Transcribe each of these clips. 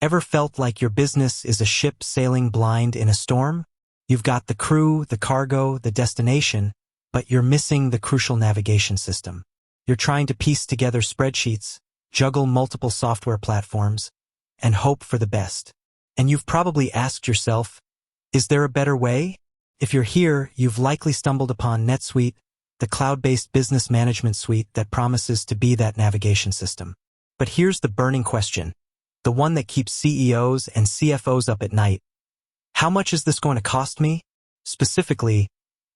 Ever felt like your business is a ship sailing blind in a storm? You've got the crew, the cargo, the destination, but you're missing the crucial navigation system. You're trying to piece together spreadsheets, juggle multiple software platforms, and hope for the best. And you've probably asked yourself, is there a better way? If you're here, you've likely stumbled upon NetSuite, the cloud-based business management suite that promises to be that navigation system. But here's the burning question, the one that keeps CEOs and CFOs up at night. How much is this going to cost me? Specifically,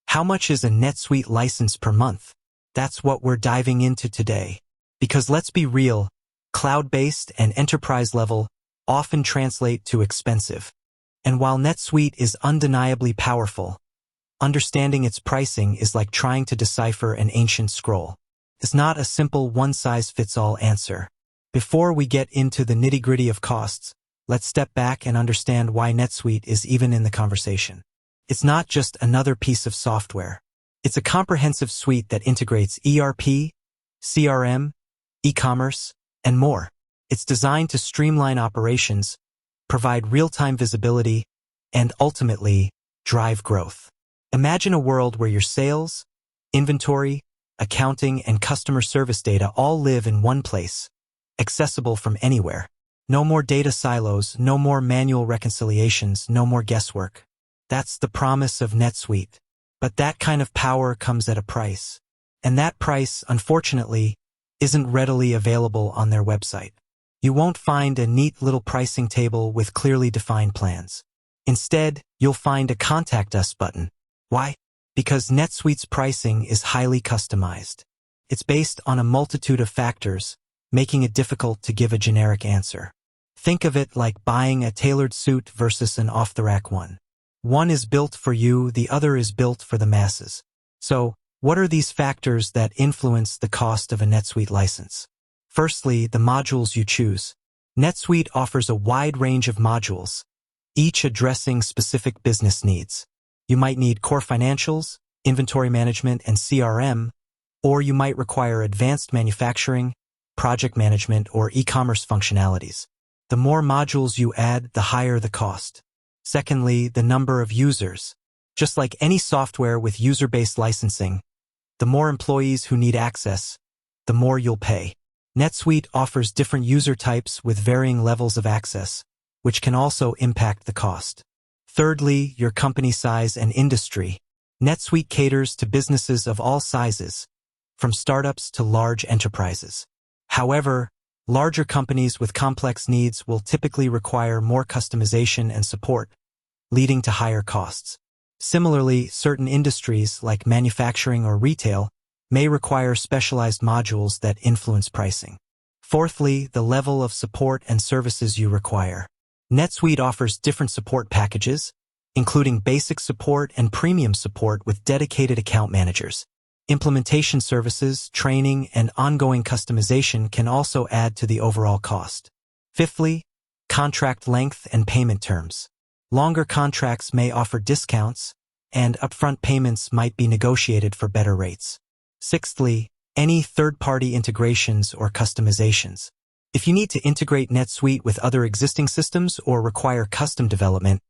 how much is a NetSuite license per month? That's what we're diving into today. Because let's be real, cloud-based and enterprise level often translate to expensive. And while NetSuite is undeniably powerful, understanding its pricing is like trying to decipher an ancient scroll. It's not a simple one-size-fits-all answer. Before we get into the nitty-gritty of costs, let's step back and understand why NetSuite is even in the conversation. It's not just another piece of software. It's a comprehensive suite that integrates ERP, CRM, e-commerce, and more. It's designed to streamline operations, provide real-time visibility, and ultimately, drive growth. Imagine a world where your sales, inventory, accounting, and customer service data all live in one place, accessible from anywhere. No more data silos, no more manual reconciliations, no more guesswork. That's the promise of NetSuite. But that kind of power comes at a price. And that price, unfortunately, isn't readily available on their website. You won't find a neat little pricing table with clearly defined plans. Instead, you'll find a Contact Us button. Why? Because NetSuite's pricing is highly customized. It's based on a multitude of factors, making it difficult to give a generic answer. Think of it like buying a tailored suit versus an off-the-rack one. One is built for you, the other is built for the masses. So, what are these factors that influence the cost of a NetSuite license? Firstly, the modules you choose. NetSuite offers a wide range of modules, each addressing specific business needs. You might need core financials, inventory management, and CRM, or you might require advanced manufacturing, project management, or e-commerce functionalities. The more modules you add, the higher the cost. Secondly, the number of users. Just like any software with user-based licensing, the more employees who need access, the more you'll pay. NetSuite offers different user types with varying levels of access, which can also impact the cost. Thirdly, your company size and industry. NetSuite caters to businesses of all sizes, from startups to large enterprises. However, larger companies with complex needs will typically require more customization and support, leading to higher costs. Similarly, certain industries like manufacturing or retail may require specialized modules that influence pricing. Fourthly, the level of support and services you require. NetSuite offers different support packages, including basic support and premium support with dedicated account managers. Implementation services, training, and ongoing customization can also add to the overall cost. Fifthly, contract length and payment terms. Longer contracts may offer discounts, and upfront payments might be negotiated for better rates. Sixthly, any third-party integrations or customizations. If you need to integrate NetSuite with other existing systems or require custom development,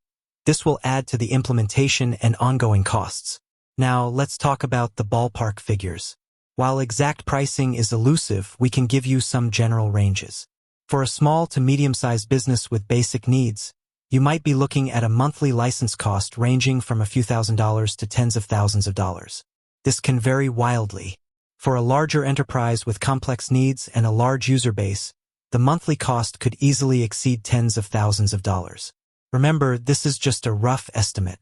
this will add to the implementation and ongoing costs. Now, let's talk about the ballpark figures. While exact pricing is elusive, we can give you some general ranges. For a small to medium-sized business with basic needs, you might be looking at a monthly license cost ranging from a few $1,000s to tens of thousands of dollars. This can vary wildly. For a larger enterprise with complex needs and a large user base, the monthly cost could easily exceed tens of thousands of dollars. Remember, this is just a rough estimate.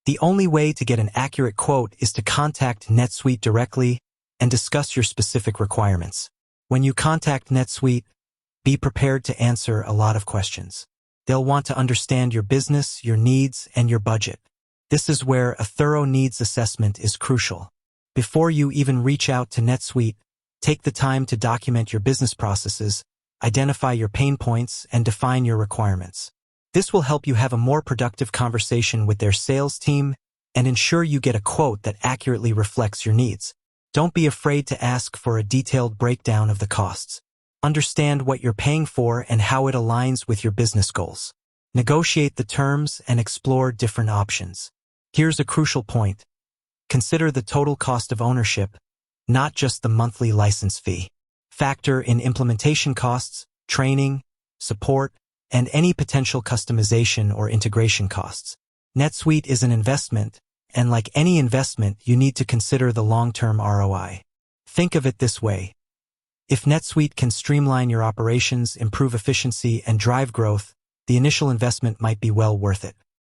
The only way to get an accurate quote is to contact NetSuite directly and discuss your specific requirements. When you contact NetSuite, be prepared to answer a lot of questions. They'll want to understand your business, your needs, and your budget. This is where a thorough needs assessment is crucial. Before you even reach out to NetSuite, take the time to document your business processes, identify your pain points, and define your requirements. This will help you have a more productive conversation with their sales team and ensure you get a quote that accurately reflects your needs. Don't be afraid to ask for a detailed breakdown of the costs. Understand what you're paying for and how it aligns with your business goals. Negotiate the terms and explore different options. Here's a crucial point. Consider the total cost of ownership, not just the monthly license fee. Factor in implementation costs, training, support, and any potential customization or integration costs. NetSuite is an investment, and like any investment, you need to consider the long-term ROI. Think of it this way. If NetSuite can streamline your operations, improve efficiency, and drive growth, the initial investment might be well worth it.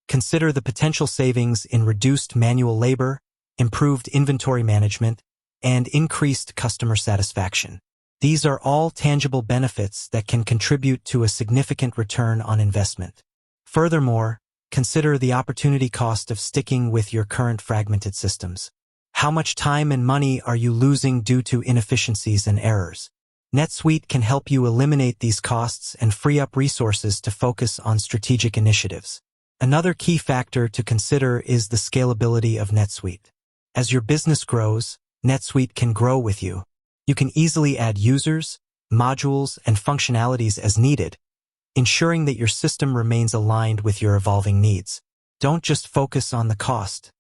Consider the potential savings in reduced manual labor, improved inventory management, and increased customer satisfaction. These are all tangible benefits that can contribute to a significant return on investment. Furthermore, consider the opportunity cost of sticking with your current fragmented systems. How much time and money are you losing due to inefficiencies and errors? NetSuite can help you eliminate these costs and free up resources to focus on strategic initiatives. Another key factor to consider is the scalability of NetSuite. As your business grows, NetSuite can grow with you. You can easily add users, modules, and functionalities as needed, ensuring that your system remains aligned with your evolving needs. Don't just focus on the cost.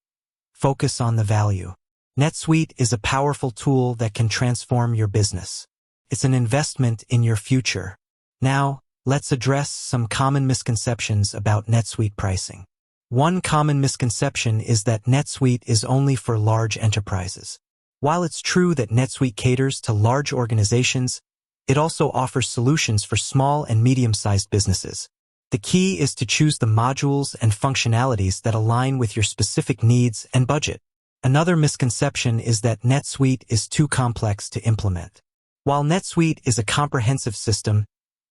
Focus on the value. NetSuite is a powerful tool that can transform your business. It's an investment in your future. Now, let's address some common misconceptions about NetSuite pricing. One common misconception is that NetSuite is only for large enterprises. While it's true that NetSuite caters to large organizations, it also offers solutions for small and medium-sized businesses. The key is to choose the modules and functionalities that align with your specific needs and budget. Another misconception is that NetSuite is too complex to implement. While NetSuite is a comprehensive system,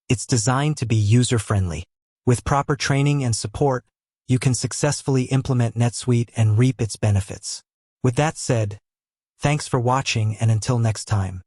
it's designed to be user-friendly. With proper training and support, you can successfully implement NetSuite and reap its benefits. With that said, thanks for watching, and until next time.